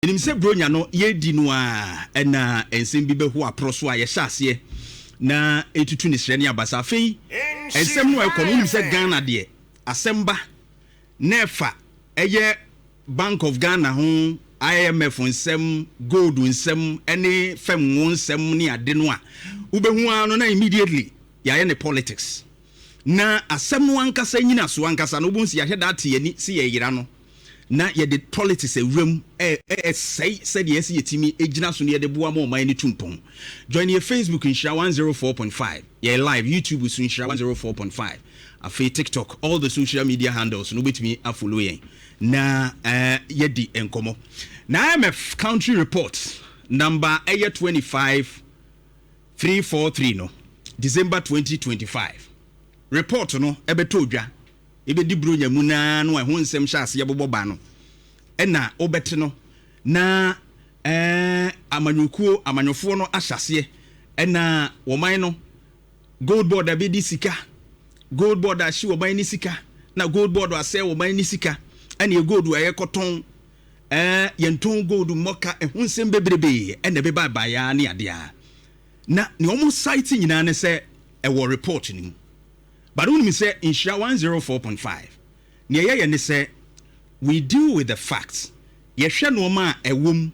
enim se bronya no ye di no a na ensem bi behu aproso a ye hyase na etutu ne srɛ ne abasa afei ensem no ekono nim se Ghana de asemba nefa eye Bank of Ghana ho IMF nsem gold nsem ene fem nsem ne ade no a ubehu ano na immediately ya ne politics na asem no ankasa nyina so ankasa no bonsi ya heda ate ani si ye yira no na ye the politics a room say said yes yetimi ejina so ne ye de boa ma oman ni tumpon join your Facebook Nhyira 104.5 ye live YouTube so Nhyira 104.5 afi TikTok all the social media handles no betimi afollow yen na ye di enkomo na IMF country report number 25343 no December 2025 report no ebeto dwa ebe di bro nyamu na no ho nsem hyase ye boboba no ena obete no na amanyofo no ahyase ena woman no GoldBod abedi sika GoldBod ahye woman ni sika na GoldBod ase woman ni sika ena ye gold aye koton yenton gold moka ho nsem bebrebe ena be baba ya ne ade a na ne omo site nyina ne se ewo report ni but when me say Nhyira 104.5 near ye ne say we deal with the facts ye hwe no ma ewom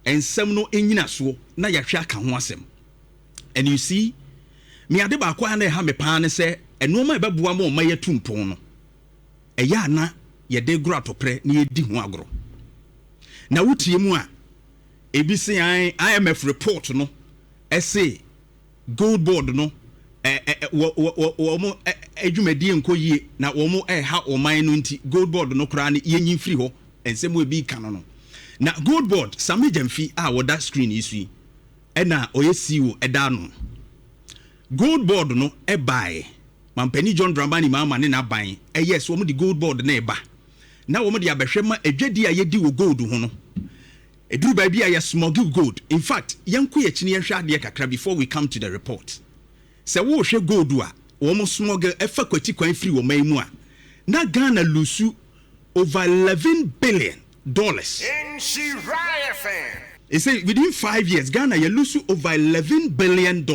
ensem no enyina so na ye hwe aka ho asem and you see me ade ba kwa na ha me pa ne say eno ma ebeboa ma o ma ye tumpon no eya na ye de gro atopre na ye di ho agro na wutie mu a ebisi IMF report no say GoldBod no wo adwumadi enkoyie na wo mo ha oman no nti GoldBod no kra ne yenyin firi ho ensem we bi kan no na GoldBod Sammy Gyamfi a wo that screen isu na oyesiwo eda no GoldBod no bae mampani John Dramani mama ne na ban yes wo mo di GoldBod na eba na wo mo di abehwe ma adwadi a yedi wo gold ho no eduru ba bi a ye smuggle gold in fact yanko ye chine yehwe ade kakra before we come to the report se wo hwe gold a wo mo smuggle efa kwati kwan free wo man mu a na Ghana lusu over $11 billion Nhyira FM. It say within 5 years Ghana ye lusu over $11 billion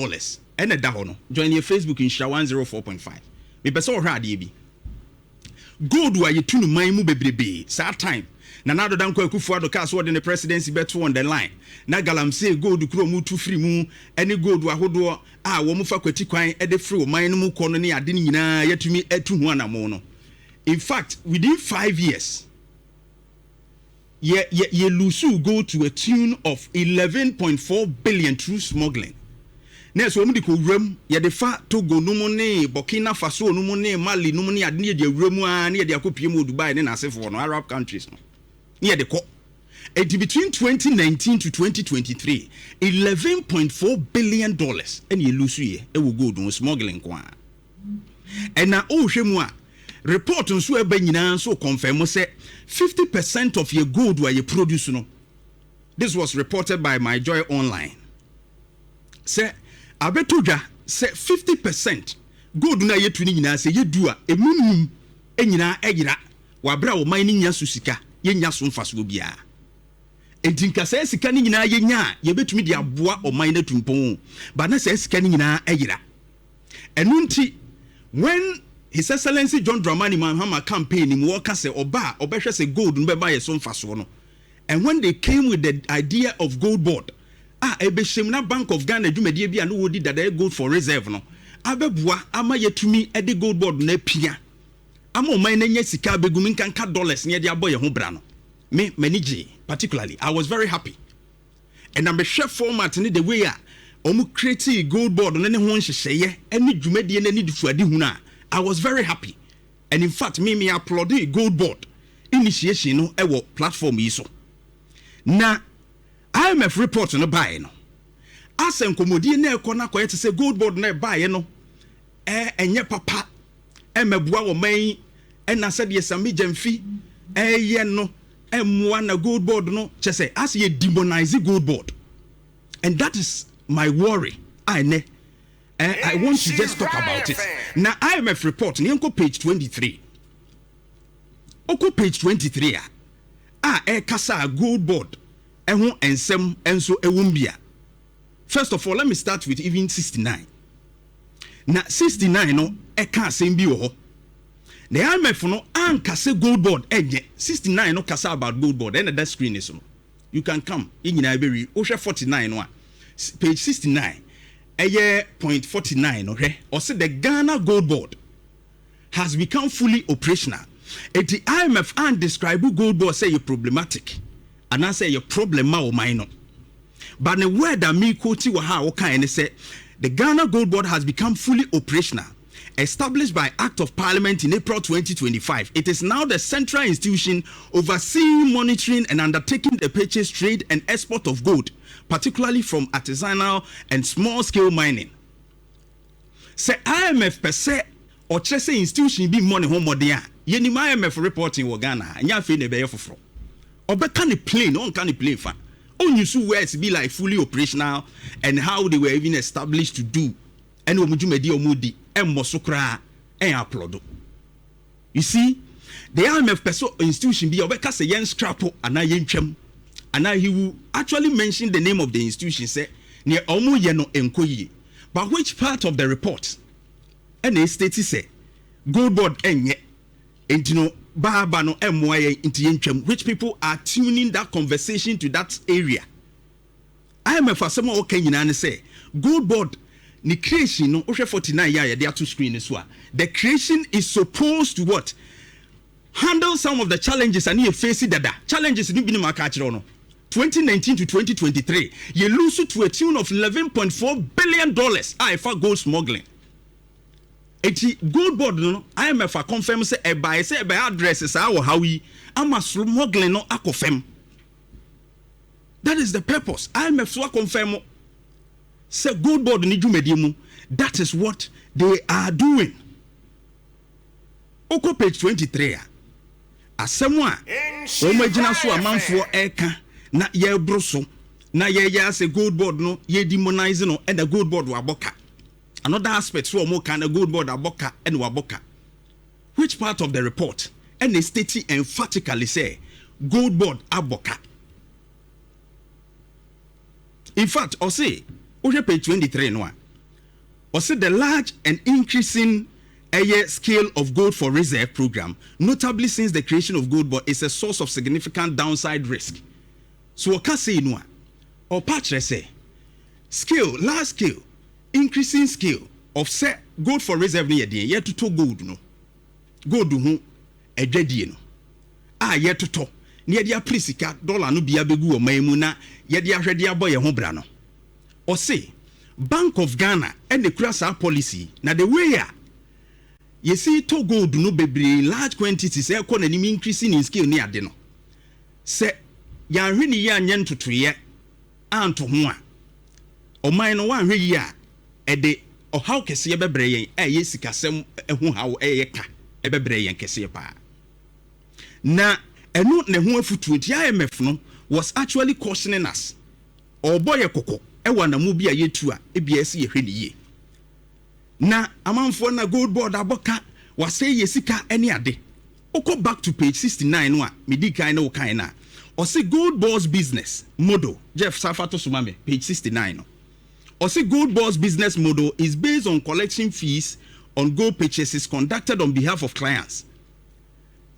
ene da ho no join your Facebook Nhyira 104.5 me pese wo hwe ade bi gold wa ye tunu man mu bebrebe sa time na nado danko Akufo-Addo ka so the presidency beto on the line na galamsey gold kuro mu tu free mu ene gold ahodo a wo mu fa kwati kwan e de free o man no mu kono ne ade nyina yatumi atu hu anamo no in fact within 5 years ye lose go to a tune of 11.4 billion through smuggling na so mu di ko wram ye de fa Togo no mu ne Burkina Faso no mu ne Mali no mu ne ade ne de wram a ne de akopie mu Dubai ne na asefo no Arab countries no near the co. Between 2019 to 2023, $11.4 billion and you lose ye will go to smuggling kwa. And now shemwa report on so benina so confirm say 50% of your gold where you produce no. This was reported by My Joy Online. Say abetoja say 50% gold na ye tuni nyina say ye dua emunum enyina egira wabra wo man ni nya susika yenya so mfaso bia entinka say sika ni nyina yenya ye betumi dia boa oman na tumpon ba na say sika ni nyina ayira enunti when His Excellency John Dramani Mahama campaign him work say oba obehwe say gold no be ba ye so mfaso no and when they came with the idea of GoldBod ebeshem na Bank of Ghana dwumadie bia no wodi dada gold for reserve no abeboa ama yetumi e de GoldBod na pia ama oman na nya sika begumi kanka dollars ne de aboye ho bra no me manage particularly I was very happy and I'm a chef format ni the way a omu create GoldBod no ne ho nhyehyeye ene dwumadie na ni difuade hu na I was very happy and in fact me applaud GoldBod initiation no e wo platform yi so na IMF report no buy no asen komodi na ekona koyete say GoldBod na buy no enye papa emebua wo man ena said ye Sammy Gyamfi ye no emwa na GoldBod no chese as ye demonize GoldBod and that is my worry I want to just talk about it now. IMF report nko page 23 oko page 23 kasa GoldBod Ehu ensem enso ewumbia. First of all, let me start with even 69. Na 69 no eka asem bi wo ho. The IMF no anka say GoldBod enye 69 no kasa about GoldBod and that screen is no. You can come in Nhyira wo hwe 49 no page 69 point 49 no hwe or say the Ghana GoldBod has become fully operational. At the IMF and describe GoldBod say you problematic and I say your problem ma o minor. But the word that me quote wa ha o kan say the Ghana GoldBod has become fully operational. Established by Act of Parliament in April 2025, it is now the central institution overseeing, monitoring, and undertaking the purchase, trade, and export of gold, particularly from artisanal and small-scale mining. Say IMF per se or chese institution be money home modia. Yeni IMF reporting wo Ghana. Nyamfi ne beye foforo. Obe can the plane, on can the plane fa. On you see where it's be like fully operational and how they were even established to do. And omujumedi omudi. You see, the IMF perso institution be obeka say yen scrapo and yen and he will actually mention the name of the institution say near omu yeno enkoyi. But which part of the report? And they state say GoldBod enye intino baba no emwaye inti yen which people are tuning that conversation to that area. IMF asemo okay nyina say GoldBod the creation no 49 year there to screen as well. The creation is supposed to what? Handle some of the challenges and you face it challenges in the market 2019 to 2023 you lose it to a tune of $11.4 billion for gold smuggling. GoldBod no IMF confirm say e by addresses our how we am smuggling no akofem. That is the purpose. IMF so confirm say GoldBod ni dwumadiemu. That is what they are doing. Oko page 23 asemwa omagina so amanfo eka na ye broso na ye say GoldBod no ye demonizing no and the GoldBod waboka. Another aspect so mo kan GoldBod aboka and waboka. Which part of the report? And they state emphatically say GoldBod aboka. In fact, or say page 23 no. Or say the large and increasing scale of gold for reserve program, notably since the creation of GoldBod, is a source of significant downside risk. So what can say no? Or patch say scale, large scale, increasing scale of say gold for reserve near the year to gold no. Gold no a dready no. Yet to talk near the prisika dollar no be abegu or maimuna yet the ready boy a hobrano. Or say Bank of Ghana and the crasa policy now the way you see to gold no be large quantities economy increasing in scale near deno. Say ya really yan yen to 3 year and to one or mine 1 year a day or how can see a bebre yesika sem how a ka a bebre and kese pa. Na a note ne who for 20 IMF no was actually cautioning us or boy a coco. Ewa na mu bia yetua ebiasi ye hwene ye na amanfo na GoldBod aboka wase yesika ene ade oko back to page 69 no a medikai na wokan na o say GoldBod's business model Jeff Safato Sumame page 69 no o say GoldBod's business model is based on collection fees on gold purchases conducted on behalf of clients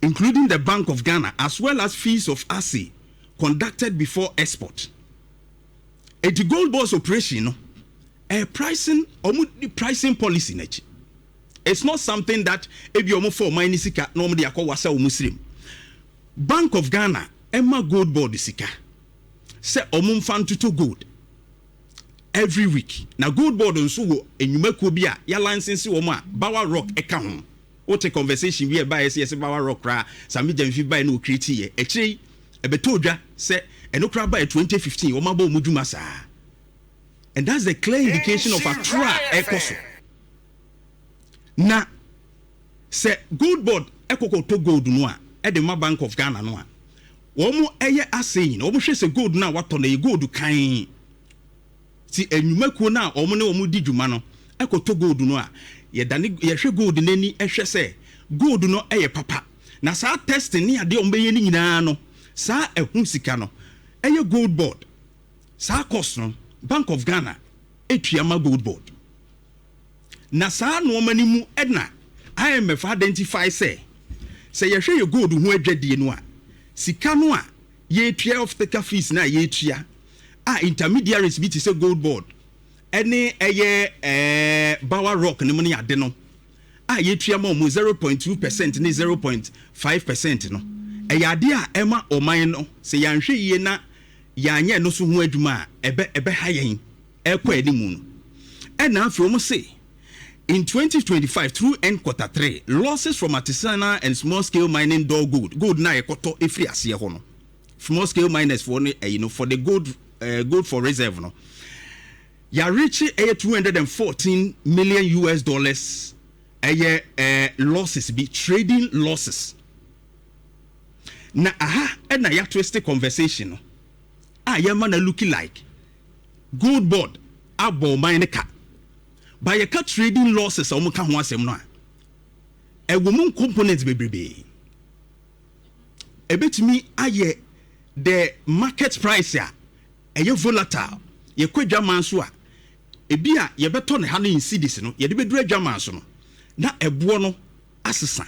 including the Bank of Ghana as well as fees of assay conducted before export. At the GoldBod's operation, a pricing policy nature. It's not something that if you for money sika normally akowasa Muslim. Bank of Ghana, Emma GoldBod sika. Say fan to gold every week. Now GoldBod on so and you make bia ya license woma Bawa Rock eka ho. What a conversation we by yes Bawa Rock ra Sammy Gyamfi by no create here. Echi ebetodwa say enokra by 2015 woma ba omuduma sa. And that's the clear indication of a tra ekoso. Na say GoldBod ekoko to gold no a e de ma Bank of Ghana no a. Womo eye aseyin, womo hwe se gold na wato na gold kan. Ti enwumakuo na womo ne womo di dwuma no ekoto gold no a ye dane ye hwe gold nani ehwe se gold no eye papa. Na sa test ni ade ombe ye ni nyina no sa ehun sika no ɛyɛ GoldBod saa cost no Bank of Ghana etuama GoldBod na saa no mani mu ɛna IMF identify say yɛhwɛ yɛ gold ho adwadie no a sika no a yɛtua of the fees na yɛtua intermediaries bi te sɛ GoldBod ɛne ɛyɛ Bower Rock ne mu ne ade no yɛtua ma mo 0.2% ne 0.5% no ɛyɛ ade a ɛma ɔman no sɛ yɛanhwɛ yie na yɛanyɛ no so ho adwuma a ɛbɛha yɛn ɛkɔ animu no ɛna afei ɔmo say in 2025 through end quarter 3 losses from artisanal and small scale mining gold na ekoto efri ase ho no small scale miners for for the gold for reserve no ya reach $214 million losses be trading losses na na ya twist conversation no ya man looking like GoldBod abo mine ka by a cut trading losses or muka ho asem no a woman components bebrebe ebetimi aye the market price ya volatile ye kwadwaman so a ebi a ye beto ne ha no in cedis no ye de bedura dwaman so no na ebo no asesa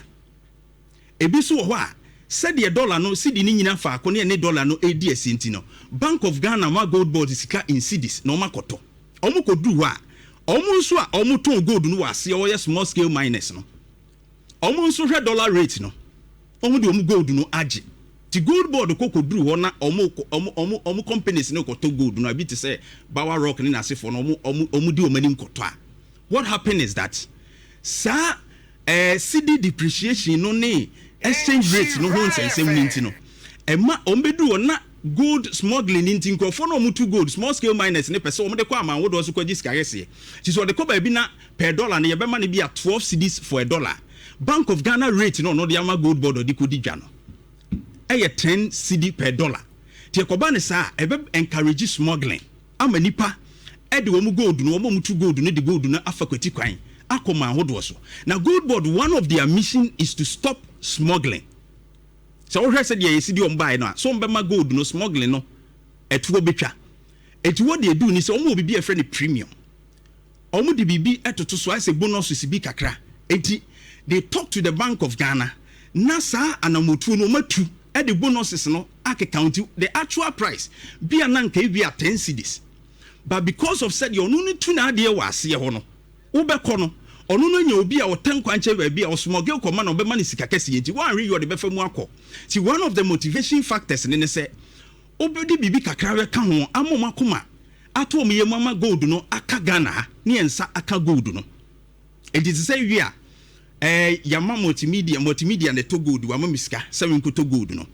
ebi so ho a said the dollar no cedi ni nyina fa ko ne dollar no edi asenti no Bank of Ghana ma GoldBod sika in cedis no makoto omo kodu ho a omo nso a omo ton gold no wase o small scale miners no omo nso hwe dollar rate no omo de omo gold no age ti GoldBod kokoduru ho na omo companies no koto gold no abi te say Bower Rock ni nasefo no omo de omani koto a what happened is that CD depreciation no ne exchange rate no ho nsensem ninti no ema ombedu na gold smuggling ninti nkrofo no mutu gold small scale miners ne pese omde kwa amanwo do so kwaji sikagese ti so de ko ba bi na per dollar ne yebema ne bi a 12 cedis for a dollar Bank of Ghana rate no de ama GoldBod de kodi dwa no 10 cedi per dollar ti ekoba ne sa ebe encourage smuggling ama nipa de wo mu gold no wo mutu gold ne de gold no afakwati kwan akoma ahodo so na GoldBod one of their mission is to stop smuggling. So what said ye see the buy no so mbema gold no smuggling no etuo betwa etuo de edu ni se omo obi a friend premium omo de bibi etoto so ase bonus bi kakra enti they talk to the Bank of Ghana na sa anamotu no matu e de bonuses no account the actual price bi ananka bi a 10 cedis but because of said you no ni tu na ade wase ho no wo bekọ no ono no nya obi a wotan kwanche ba bia osmogel koma na obema ne sika kese yenti wan re yo de befa mu akọ see one of the motivation factors ne say obedi bibi kakra we ka ho amoma koma ato omiye mama gold no aka Ghana ne ensa aka gold no it is say we a yama multimedia ne to gold wa mamisika 7 ko to gold no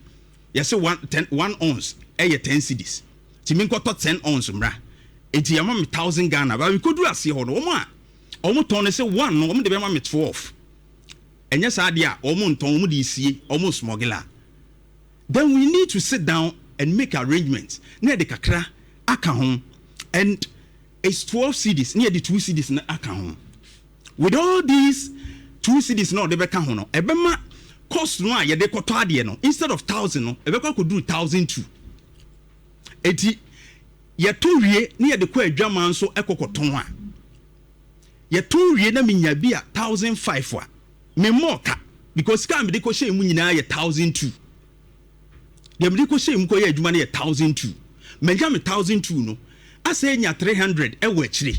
yes 1 ounce 10 cedis ti min ko to 10 ounce mra enti yama 1000 Ghana ba we ko du ase ho no omo ton say 1 no omo de be ma me 12 enye sa de a omo nton omo de sie omo smuggler then we need to sit down and make arrangements na de kakra aka ho and it's 12 cedis na de 2 cedis na aka ho with all these 2 cedis na de be ka ho no e be ma cost no a ye de koto ade no instead of 1000 no e be kwa ko do 1002 eti ye to wie na ye de kwa adwama nso ekokoton a ye to wie na minya bi a 1005 a me moka because can be de ko she mu nyina ye 1002 dem de ko she mu ko ye adwuma na ye 1002 menja me 1002 no asa nya 300 e wa chire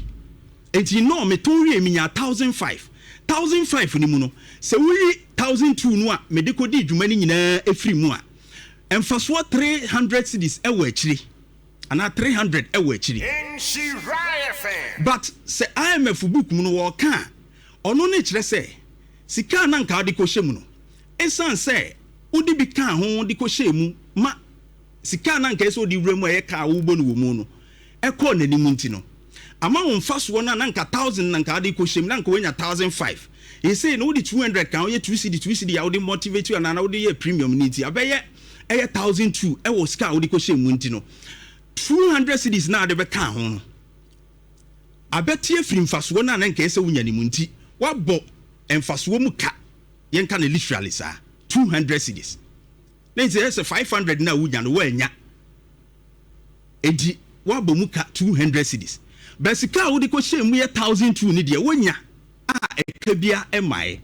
enti no me to wie minya 1005 ni mu no se wi 1002 no a me de ko di adwuma ni nyina efiri mu a emfaso 300 cedis e wa chire ana 300 e wa chire but se IMF book mu no wo ka ono ne kire se sika na nka de ko hye mu no esan se odi bi ka ho de ko hye mu ma sika na nka so di wremu e ka wo bo no wo mu no e ko na ni mu nti no ama won faso na nka 1000 na nka de ko hye mu na nka wenya 1005 e say no di 200 kan ye 2 cd ya wo de motivate you na wo de ye premium ni nti abeye e 1002 e wo sika wo de ko hye mu nti no 200 cedis na de be ka ho no abetie firi mfaso na nka ese wunya ni mu nti wabo emfaso mu ka yenka na literally sa 200 cedis then say 500 na wunya no wanya edi wa bomuka 200 cedis basika wo de ko hye mu 1002 ni de wonya a ekabia emae.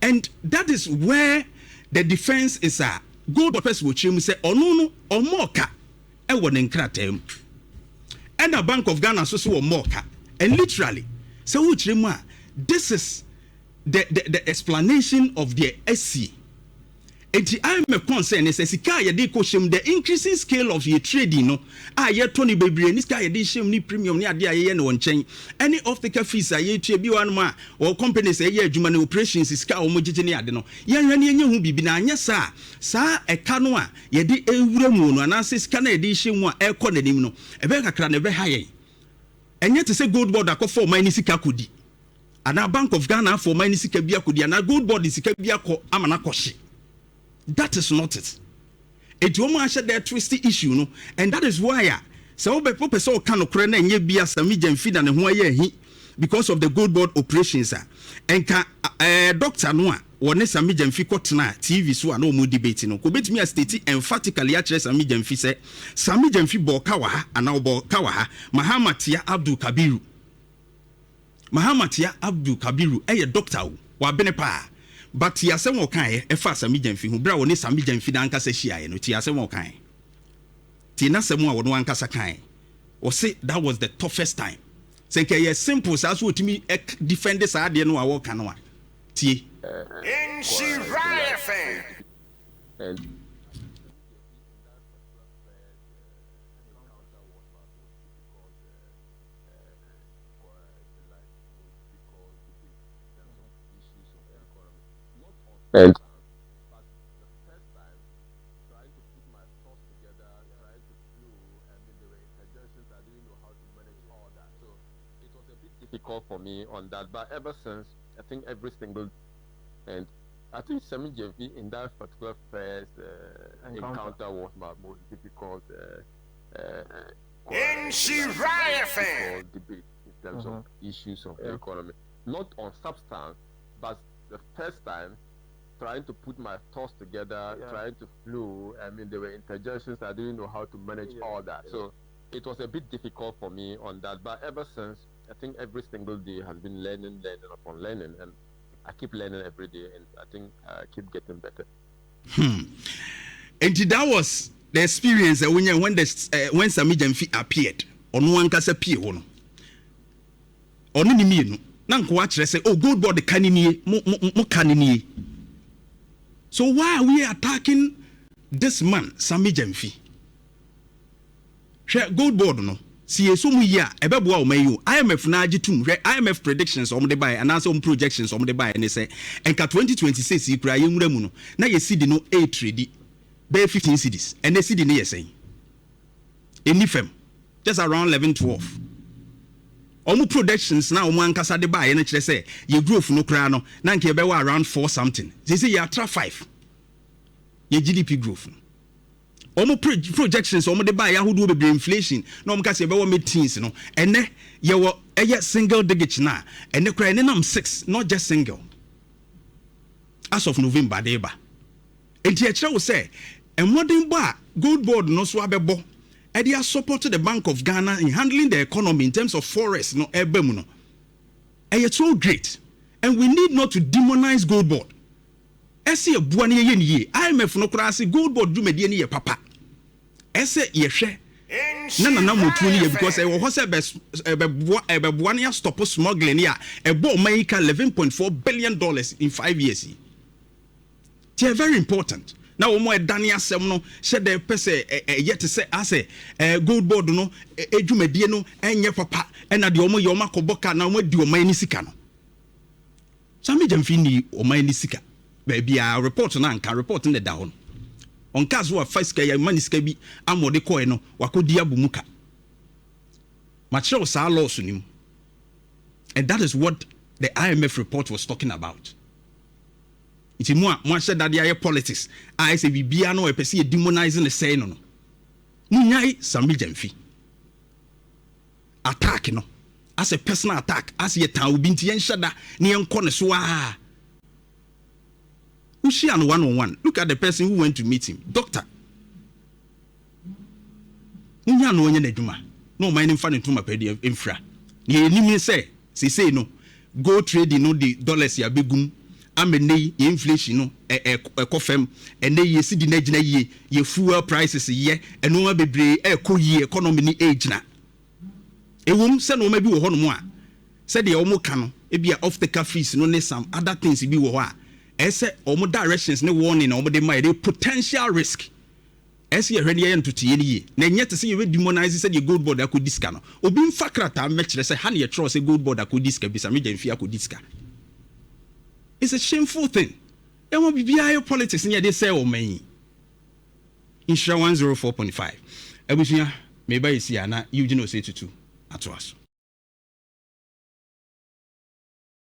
And that is where the defense is a GoldBod person will chim say ono no omoka e wo ne nkratam. And a Bank of Ghana so omoka. And literally so wo chim a this is the explanation of the SC. Enti I am a concern is sika ye de ko hye the increasing scale of your trading no a ye to ni bebre ni sika ye de hye ni premium ni ade aye ne wonchen any of the fees aye tue bi wan ma or companies aye adwuma na operations sika o mo gige ni ade no ye hwani enye hu bibi na anya sa eka no a ye de ewura mu no ana sika na ye de hye mu a e ko nanim no e be kakra na be ha ye enye te se GoldBod akofo man ni sika kodi ana Bank of Ghana for man ni sika bia kodi ana GoldBod sika bia ko amana kohye. That is not it. It almost had that twisty issue, no, and that is why so be so kind of crane and ye be a Sammy Gyamfi and who ye because of the GoldBod operations, and Doctor Noah or Sammy Gyamfi kotna TV so no more debating. No, could me a state emphatically at Sammy Gyamfi say Sammy Gyamfi bo kawaha and now bo kawaha Mahamatia Abdul Kabiru. Mahamatia Abdul Kabiru, a doctor, wa benepa. But he has some kind a fast Sammy Gyamfi who brought on Sammy Gyamfi and Cassia, no tea as a kind. Tina Samoa would one Casa kind. Or say that was the toughest time. Say, a simple as what me defend this idea no walk and one. Tea. Nhyira FM. And but the first time, trying to put my thoughts together, trying to flow, and then there were interjections, I didn't know how to manage all that. So it was a bit difficult for me on that. But ever since, I think every single, and I think Sammy Gyamfi in that particular first encounter was my most difficult Nhyira FM debate in terms of issues of the economy. Not on substance, but the first time, trying to put my thoughts together, trying to flow. I mean, there were interjections. I didn't know how to manage all that. So it was a bit difficult for me on that. But ever since, I think every single day has been learning upon learning. And I keep learning every day. And I think I keep getting better. And that was the experience when Sammy Gyamfi appeared. On one case appear on ni Nanko watch say, oh, GoldBod the canini, mo canini. So why are we attacking this man, Sammy Gyamfi? Share GoldBod no. See so mu ya ebeboa o mayu. IMF na agitum. IMF predictions om de buy and also projections om de buy and they say enka 2026 ikura ye nwura mu no. Na ye see no 8 trade. Be 15 cedis. And they see the near saying. Enifem just around 11-12. Omu projections now omu ankasa de buy and kire say ye growth no kra no na nke be around 4 something. They say ye atra 5. Ye GDP growth. Omu projections omu de buy yahudu be inflation na omu kase be wo mid-teens no ene ye wo eye single digit na ene kra ene nam 6 not just single. As of November de ba. Enti e kire wo say modern ba GoldBod no so abebo and they are supported the Bank of Ghana in handling the economy in terms of forests, no ebemu no. And it's so great. And we need not to demonize GoldBod. Ese buani ye IMF no krasi GoldBod do medie ye papa. Ese ye hwe. Na motuni ye because e wo se be buani stop smuggling ya e bo America $11.4 billion in 5 years. It's very important. Now omo edane asem no she de pese yet say ase GoldBod no edwumadie no enye papa na de omo ye omo akoboka na omo di oman ni sika no Sammy Gyamfi ni oman ni sika ba bia report na nka report ne da ho on case wa fiska ya man sika bi amode koe no wakodi abumuka ma chere sa laws nim, and that is what the IMF report was talking about. Iti mo said that they politics. I say bibia no e pese demonizing the say no. Munyai Sammy Gyamfi. Attack no. As a personal attack, as ye tan obi nti yen shada ne yen kɔ ne so a. Ushi and one-on-one. Look at the person who went to meet him. Doctor. munya no onye na adwuma no man mfa ne ntoma pedi mfra ne enimi say no go trading no the dollars ya begum amene inflation no ekofem ene ye sidi na gina ye fuel prices ye eno ma bebre ekoyi economy ni agina ewum se no ma bi wo ho no mo a se de omo ka no e bia off the fees no ne some other things bi wo ho a ese omo directions ne warning na omo de my potential risk ese ye hwene ye ntotie ni ye na nyete se ye we demonize se de GoldBod akodiska no obi mfa krata me kire se ha ne ye tro se GoldBod akodiska bi sa me Gyamfi akodiska. It's a shameful thing. And what be politics in they say, oh, man. Nhyira 104.5. Ebusia, maybe you see, Anna, you know, say to two at us.